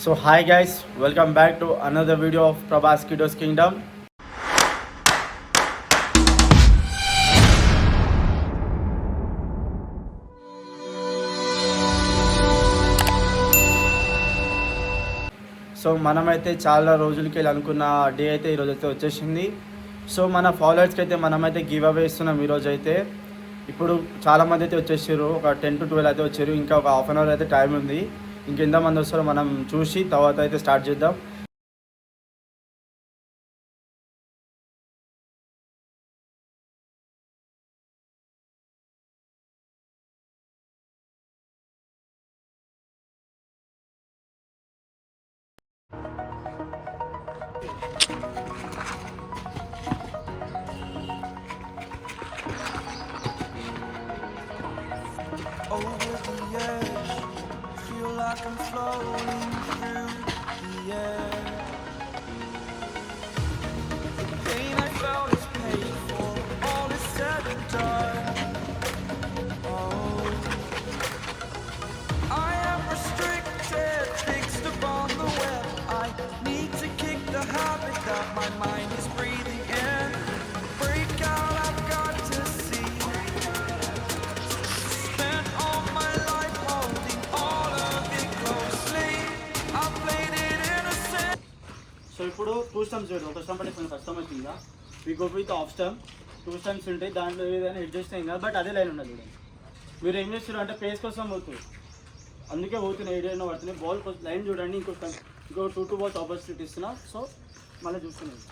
So hi guys, welcome back to another video of Prabhas Kiddos Kingdom. So మనమైతే చాలా రోజులకి అనుకున్న day అయితే ఈరోజు అయితే వచ్చేసింది. సో మన ఫాలోవర్స్కి అయితే మనమైతే గివ్ అవే ఇస్తున్నాం ఈరోజు అయితే. ఇప్పుడు చాలామంది అయితే వచ్చేసారు, ఒక 10 to 12 అయితే వచ్చారు. ఇంకా ఒక హాఫ్ అన్ అవర్ అయితే టైం ఉంది. ఇంకెంతమంది వస్తారో మనం చూసి తర్వాత అయితే స్టార్ట్ చేద్దాం. Over the edge, feel like I'm floating through the air. The pain I felt is paid for, all is said and done. Oh, I am restricted, fixed upon the web. I need to kick the habit that my mind is breathing in. Break out, I've got to see. Spent all my life holding all of it closely. I played it innocent. So ఇప్పుడు 2 stumps చూడండి. ఒక stump అంటే కొంచెం కష్టం అవుతుందా, we go with off stump. 2 stumps ఉంటాయి, దాంట్లో ఏదైనా అడ్జస్ట్ అయింది కదా, బట్ అదే లైన్ ఉండదు. చూడండి మీరు ఏం చేస్తారు అంటే పేస్ కోసం పోతుంది, అందుకే పోతున్న ఏరియాలో పడుతున్నాయి. బాల్ లైన్ చూడండి. ఇంకో టూ బాల్స్ ఆపర్చునిటీ ఇస్తున్నా. సో మళ్ళీ చూస్తున్నాను.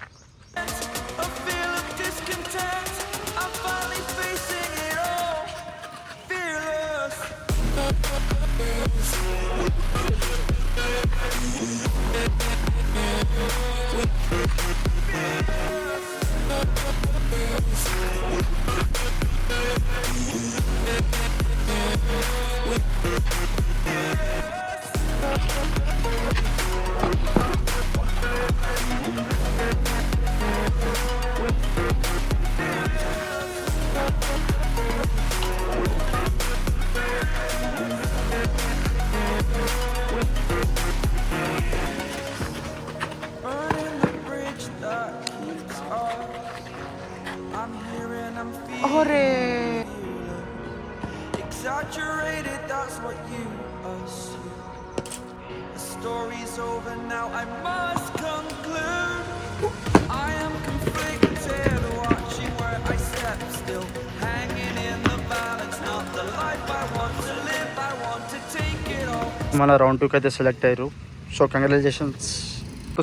A feel of discontent. I'm finally facing it all. Fearless. Burning the bridge that keeps us. I'm here and I'm feeling exaggerated, that's what you assume. The story's over now, I must conclude. I am conflicted, watching where I step still, hanging in the balance, not the life I want to live. I want to take it all. మన round 2కి అయితే select అయ్యారు. So congratulations.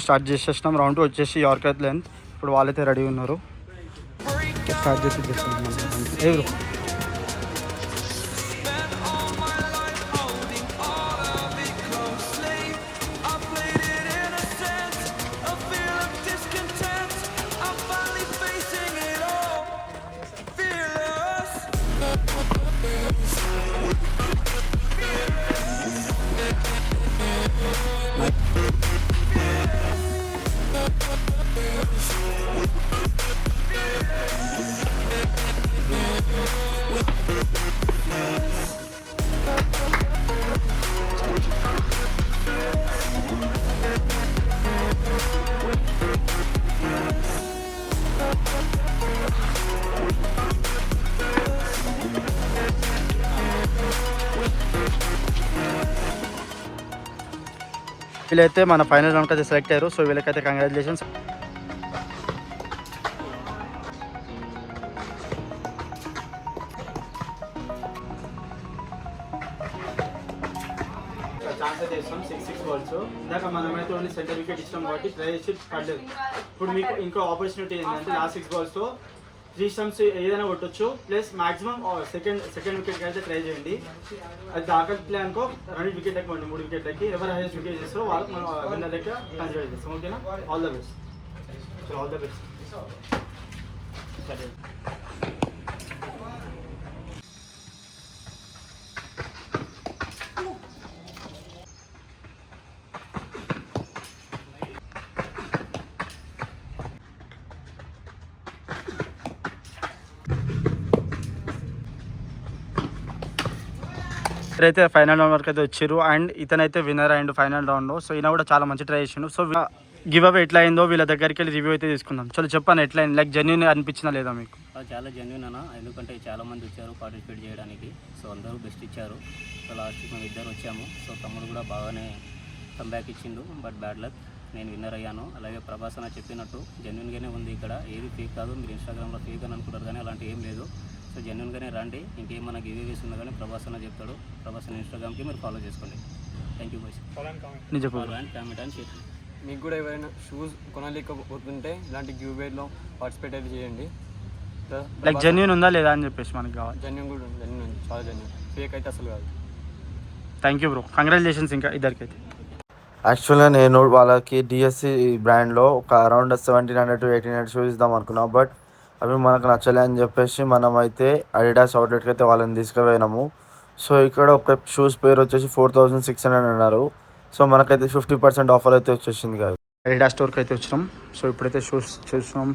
Start చేసేసినాం. Round 2 వచ్చేసి yorker length. ఇప్పుడు వాళ్ళైతే ready ఉన్నారు. Break out. Start చేసేస్తున్నాం. ఎవరు Spent all my life holding all of it closely. I played it innocent, a feel of discontent. I'm finally facing it all. Fearless. వీళ్ళైతే మన final రౌండ్కి అయితే select అయ్యారు. So వీళ్ళకైతే కంగ్రాచులేషన్స్. ఛాన్స్ అయితే ఇస్తాం 6 balls. ఇందాక మనమైతే ఓన్లీ సెంటర్ వికెట్ ఇస్తాం కాబట్టి ట్రై చేసి పడలేదు. ఇప్పుడు మీకు ఇంకో ఆపర్చునిటీ ఏంటంటే లాస్ట్ 6 బాల్స్తో 3 స్టంప్స్ ఏదైనా కొట్టొచ్చు. ప్లస్ మాక్సిమం సెకండ్ వికెట్కి అయితే ట్రై చేయండి. అది దాకట్లే అనుకో 2 వికెట్ ఎక్కండి, 3 వికెట్ ఎక్కి ఎవరు హైయెస్ట్ వికెట్ చేస్తారో వాళ్ళకి మనం విన్నర్ లెక్క కన్సిడర్ చేస్తాం. ఓకేనా? All the best. So all the best. సరే ఇద్దరైతే ఫైనల్ రౌండ్ వరకు అయితే వచ్చారు అండ్ ఇతనైతే విన్నర్ అండ్ ఫైనల్ రౌండ్లో. సో ఈయన కూడా చాలా మంచి ట్రై చేసిండు. సో గివ్ అవే ఎట్లా అయిందో వీళ్ళ దగ్గరికి వెళ్ళి రివ్యూ అయితే తీసుకుందాం. చలో చెప్పాను ఎట్లా అయింది, లైక్ జెన్యూన్ అనిపించినా లేదా మీకు? చాలా జెన్యున్ అన్న, ఎందుకంటే చాలా మంది వచ్చారు పార్టిసిపేట్ చేయడానికి. సో అందరూ బెస్ట్ ఇచ్చారు. సో లాస్ట్కి మేము ఇద్దరు వచ్చాము. సో తమ్ముడు కూడా బాగానే కంబ్యాక్ ఇచ్చిండు, బట్ బ్యాడ్ లక్, నేను విన్నర్ అయ్యాను. అలాగే ప్రభాస్ అన్న చెప్పినట్టు జెన్యున్గానే ఉంది ఇక్కడ, ఏది ఫేక్ కాదు. మీరు ఇన్స్టాగ్రామ్లో ఫేక్ అని అనుకుంటారు కానీ అలాంటి ఏం లేదు. సో జెన్యున్గానే రండి. ఇంకేం మనకి గివేవేస్ ఉన్నా కానీ ప్రభాస్ అన్న చెప్తాడు. ప్రభాస్ అన్న ఇన్స్టాగ్రామ్కి మీరు ఫాలో చేసుకోండి. Thank you boys. నేను చెప్పు అండ్ కామెంట్ అండ్ షేర్. మీకు కూడా ఎవరైనా షూస్ కొనలేకపోతుంటే ఇలాంటి గివ్వేలో పార్టిసిపేట్ అయితే చేయండి. లైక్ జెన్యూన్ ఉందా లేదా అని చెప్పేసి మనకి కావాలి. జెన్యూన్ కూడా ఉంది, జెన్యూన్ ఉంది, చాలా జెన్యూన్, ఫేక్ అయితే అసలు కాదు. థ్యాంక్ యూ బ్రో, కంగ్రాచులేషన్స్ ఇంకా ఇద్దరికైతే. యాక్చువల్గా నేను వాళ్ళకి డిఎస్సి బ్రాండ్లో ఒక అరౌండ్ 1700 to 1800 షూస్ ఇద్దాం అనుకున్నాం. బట్ అవి మనకు నచ్చలే అని చెప్పేసి మనమైతే అడిడాస్ అవుట్లెట్కి అయితే వాళ్ళని తీసుకుపోయినాము. సో ఇక్కడ ఒక షూస్ పేరు వచ్చేసి 4600 అన్నారు. సో మనకైతే 50% ఆఫర్ అయితే వచ్చేసింది కాదు. అడిడా స్టోర్కి అయితే వచ్చినాం. సో ఇప్పుడైతే షూస్ చూసినాం.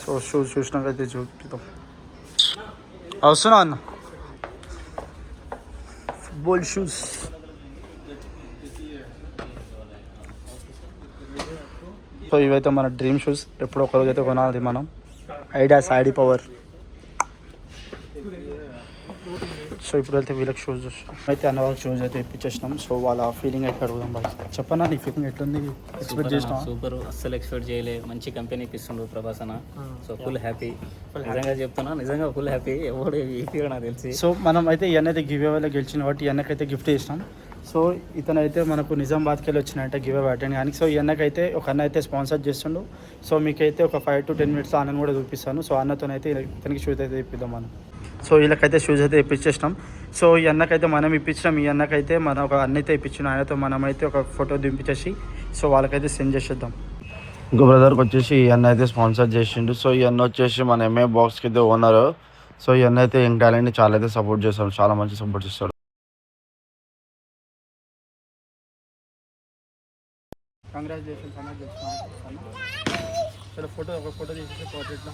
సో షూస్ చూసినాకైతే చూపిద్దాం. వస్తున్నా అన్న, ఫుట్బాల్ షూస్. సో ఇవైతే మన డ్రీమ్ షూస్, ఎప్పుడో ఒక రోజు అయితే కొనాలి మనం. Adidas ID power. సో ఇప్పుడు వెళ్తే వీళ్ళకి షూస్ చూస్తాం. అయితే అన్న వాళ్ళకి షూస్ అయితే ఇప్పించేసినాం. సో వాళ్ళ ఫీలింగ్ అయితే అడుగుదాం బాయ్. చెప్పన్నా నీ ఫీలింగ్ ఎట్లుంది? ఎక్స్పెక్ట్ చేసినా? సూపర్, అస్సలు ఎక్స్పెక్ట్ చేయలే. మంచి కంపెనీ ఇప్పిస్తుండ్రు ప్రభాస్ అన్న. సో ఫుల్ హ్యాపీ, నిజంగా చెప్తున్నా, నిజంగా ఫుల్ హ్యాపీ. ఎవడు ఈజీగా నాకు తెలిసి. సో మనం అయితే ఇవన్నైతే గివ్ అవేలో గెలిచిన కాబట్టి ఇవన్నకైతే గిఫ్ట్ చేసినాం. సో ఇతనైతే మనకు నిజామాబాద్కి వెళ్ళి వచ్చినట్టే గివ్ అవే అటెండ్ కానీ. సో ఇవన్నకైతే ఒక అన్న అయితే స్పాన్సర్ చేస్తుండు. సో మీకైతే ఒక 5 to 10 minutes అన్నను కూడా చూపిస్తాను. సో అన్నతోనైతే ఇతనికి షూస్ అయితే ఇప్పిద్దాం మనం. సో వీళ్ళకైతే షూస్ అయితే ఇప్పించేసినాం. సో ఈ అన్నకైతే మనం ఇప్పించినాం. ఈ అన్నకైతే మనం ఒక అన్న అయితే ఇప్పించినాం. ఆయనతో మనమైతే ఒక ఫోటో దింపించేసి సో వాళ్ళకైతే సెండ్ చేసేద్దాం. ఇంకో బ్రదర్కి వచ్చేసి ఈ అన్న అయితే స్పాన్సర్ చేసిండు. సో ఈ అన్న వచ్చేసి మన ఎంఏ బాక్స్కి అయితే ఓనర్. సో ఈ అన్న అయితే యంగ్ టాలెంట్ని చాలా అయితే సపోర్ట్ చేస్తాడు, చాలా మంచి సపోర్ట్ చేస్తాడు. కంగ్రాచులేషన్స్ అన్న, ఫోటో ఒక ఫోటో తీసేసి పోర్ట్రేట్లో.